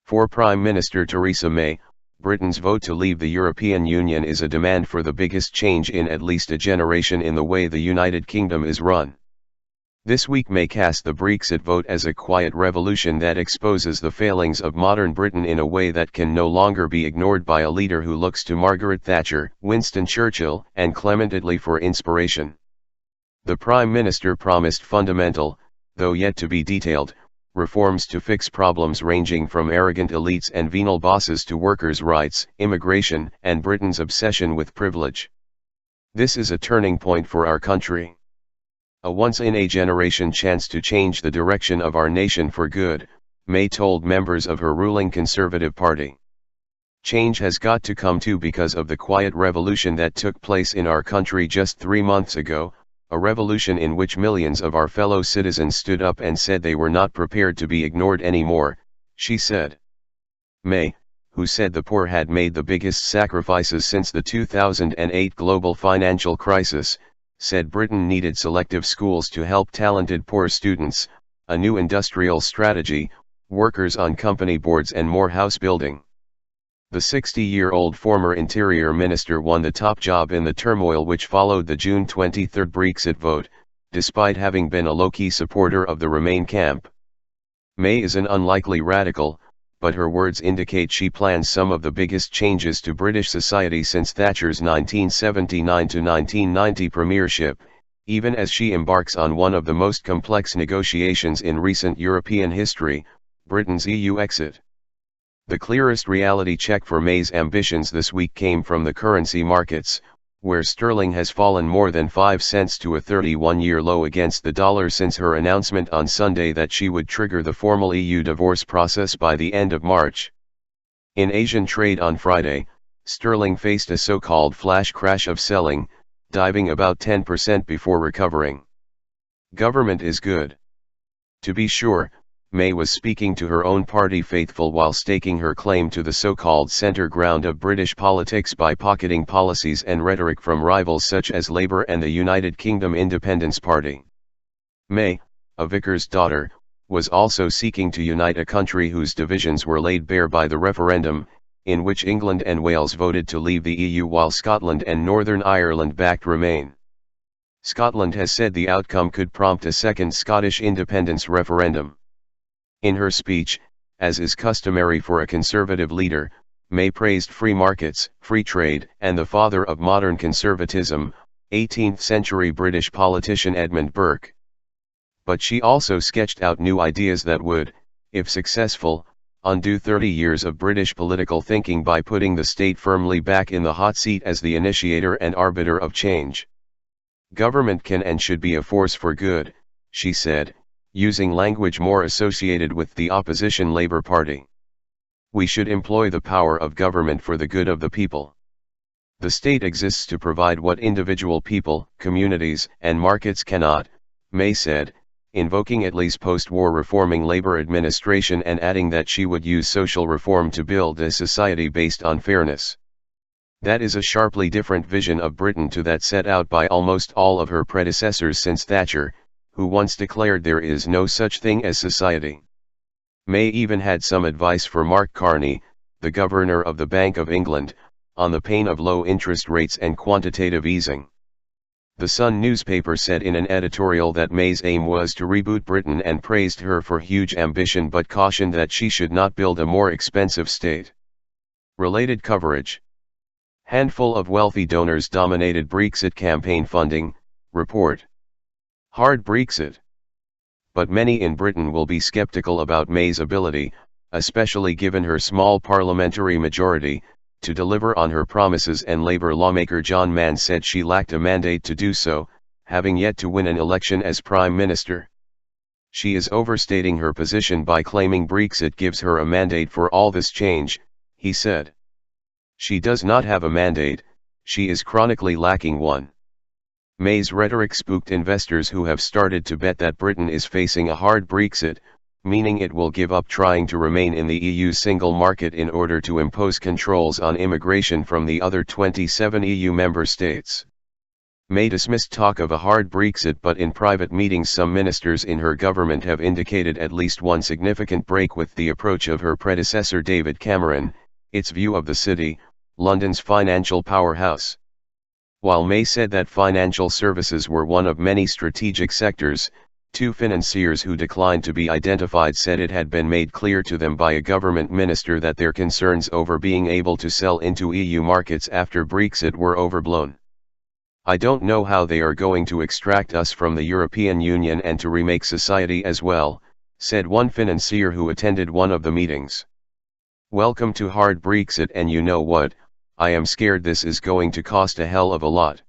For Prime Minister Theresa May, Britain's vote to leave the European Union is a demand for the biggest change in at least a generation in the way the United Kingdom is run. This week May cast the Brexit vote as a quiet revolution that exposes the failings of modern Britain in a way that can no longer be ignored by a leader who looks to Margaret Thatcher, Winston Churchill, and Clement Attlee for inspiration. The Prime Minister promised fundamental, though yet to be detailed, reforms to fix problems ranging from arrogant elites and venal bosses to workers' rights, immigration, and Britain's obsession with privilege. This is a turning point for our country. A once-in-a-generation chance to change the direction of our nation for good, May told members of her ruling Conservative Party. Change has got to come too because of the quiet revolution that took place in our country just 3 months ago, a revolution in which millions of our fellow citizens stood up and said they were not prepared to be ignored anymore, she said. May, who said the poor had made the biggest sacrifices since the 2008 global financial crisis, said Britain needed selective schools to help talented poor students, a new industrial strategy, workers on company boards and more house building. The 60-year-old former Interior Minister won the top job in the turmoil which followed the June 23 Brexit vote, despite having been a low-key supporter of the Remain camp. May is an unlikely radical, but her words indicate she plans some of the biggest changes to British society since Thatcher's 1979–1990 premiership, even as she embarks on one of the most complex negotiations in recent European history, Britain's EU exit. The clearest reality check for May's ambitions this week came from the currency markets, where sterling has fallen more than 5 cents to a 31-year low against the dollar since her announcement on Sunday that she would trigger the formal EU divorce process by the end of March. In Asian trade on Friday, sterling faced a so-called flash crash of selling, diving about 10% before recovering. Government is good. To be sure, May was speaking to her own party faithful while staking her claim to the so-called centre ground of British politics by pocketing policies and rhetoric from rivals such as Labour and the United Kingdom Independence Party. May, a vicar's daughter, was also seeking to unite a country whose divisions were laid bare by the referendum, in which England and Wales voted to leave the EU while Scotland and Northern Ireland backed Remain. Scotland has said the outcome could prompt a second Scottish independence referendum. In her speech, as is customary for a Conservative leader, May praised free markets, free trade, and the father of modern conservatism, 18th-century British politician Edmund Burke. But she also sketched out new ideas that would, if successful, undo 30 years of British political thinking by putting the state firmly back in the hot seat as the initiator and arbiter of change. Government can and should be a force for good, she said, using language more associated with the opposition Labour Party. We should employ the power of government for the good of the people. The state exists to provide what individual people, communities, and markets cannot, May said, invoking Attlee's post-war reforming Labour administration and adding that she would use social reform to build a society based on fairness. That is a sharply different vision of Britain to that set out by almost all of her predecessors since Thatcher, who once declared there is no such thing as society. May even had some advice for Mark Carney, the Governor of the Bank of England, on the pain of low interest rates and quantitative easing. The Sun newspaper said in an editorial that May's aim was to reboot Britain and praised her for huge ambition but cautioned that she should not build a more expensive state. Related coverage. Handful of wealthy donors dominated Brexit campaign funding, report. Hard Brexit. But many in Britain will be skeptical about May's ability, especially given her small parliamentary majority, to deliver on her promises, and Labour lawmaker John Mann said she lacked a mandate to do so, having yet to win an election as Prime Minister. She is overstating her position by claiming Brexit gives her a mandate for all this change, he said. She does not have a mandate, she is chronically lacking one. May's rhetoric spooked investors who have started to bet that Britain is facing a hard Brexit, meaning it will give up trying to remain in the EU single market in order to impose controls on immigration from the other 27 EU member states. May dismissed talk of a hard Brexit, but in private meetings some ministers in her government have indicated at least one significant break with the approach of her predecessor David Cameron, its view of the city, London's financial powerhouse. While May said that financial services were one of many strategic sectors, two financiers who declined to be identified said it had been made clear to them by a government minister that their concerns over being able to sell into EU markets after Brexit were overblown. "I don't know how they are going to extract us from the European Union and to remake society as well," said one financier who attended one of the meetings. "Welcome to hard Brexit, and you know what, I am scared this is going to cost a hell of a lot."